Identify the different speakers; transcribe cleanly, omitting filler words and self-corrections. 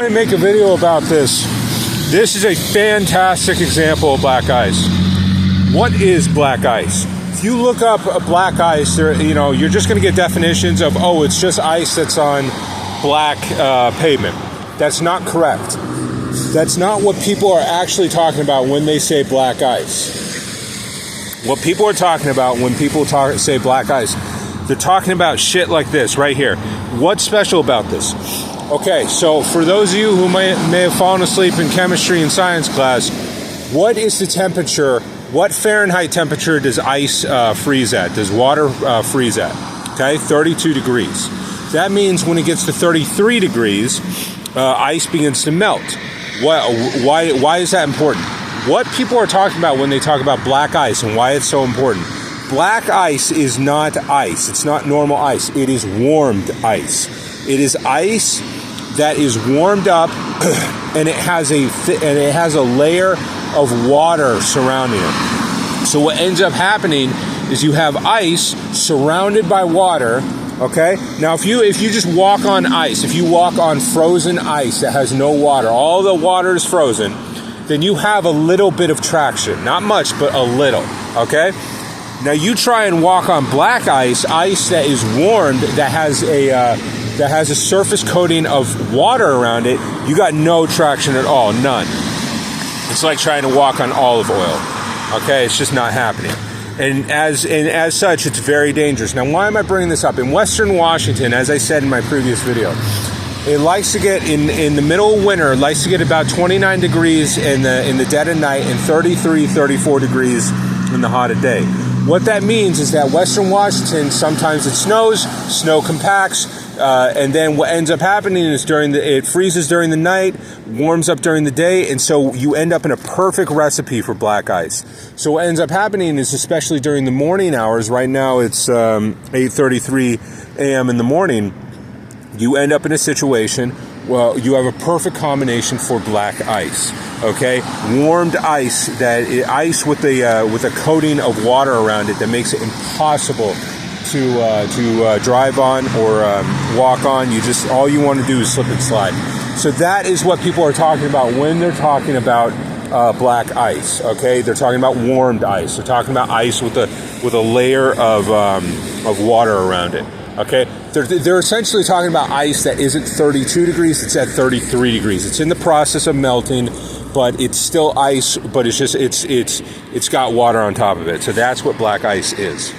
Speaker 1: I make a video about this. This is a fantastic example of black ice. What is black ice? If you look up black ice, you're just going to get definitions of, oh, it's just ice that's on black pavement. That's not correct. That's not what people are actually talking about when they say black ice. What people are talking about when people say black ice, they're talking about shit like this right here. What's special about this? Okay, so for those of you who may have fallen asleep in chemistry and science class, what is the temperature? What Fahrenheit temperature does ice freeze at? Does water freeze at? Okay, 32 degrees. That means when it gets to 33 degrees, ice begins to melt. Why is that important? What people are talking about when they talk about black ice and why it's so important. Black ice is not ice. It's not normal ice. It is warmed ice. It is ice that is warmed up, and it has a layer of water surrounding it. So what ends up happening is you have ice surrounded by water. Okay. Now, if you just walk on ice, if you walk on frozen ice that has no water, all the water is frozen, then you have a little bit of traction. Not much, but a little. Okay. Now you try and walk on black ice that is warmed, that has a surface coating of water around it. You got no traction at all, none. It's like trying to walk on olive oil. Okay, it's just not happening. And as such, it's very dangerous. Now, why am I bringing this up? In Western Washington, as I said in my previous video, it likes to get in the middle of winter. It likes to get about 29 degrees in the dead of night and 33, 34 degrees in the hot of day. What that means is that Western Washington, sometimes it snows, snow compacts, and then what ends up happening is it freezes during the night, warms up during the day, and so you end up in a perfect recipe for black ice. So what ends up happening is, especially during the morning hours, right now it's 8:33 a.m. in the morning, you end up in a situation, well, you have a perfect combination for black ice. Okay, warmed ice, ice with a coating of water around it that makes it impossible to drive on or walk on. All you want to do is slip and slide. So that is what people are talking about when they're talking about black ice. Okay, they're talking about warmed ice. They're talking about ice with a layer of water around it. Okay, they're essentially talking about ice that isn't 32 degrees, it's at 33 degrees. It's in the process of melting, but it's still ice, but it's got water on top of it. So that's what black ice is.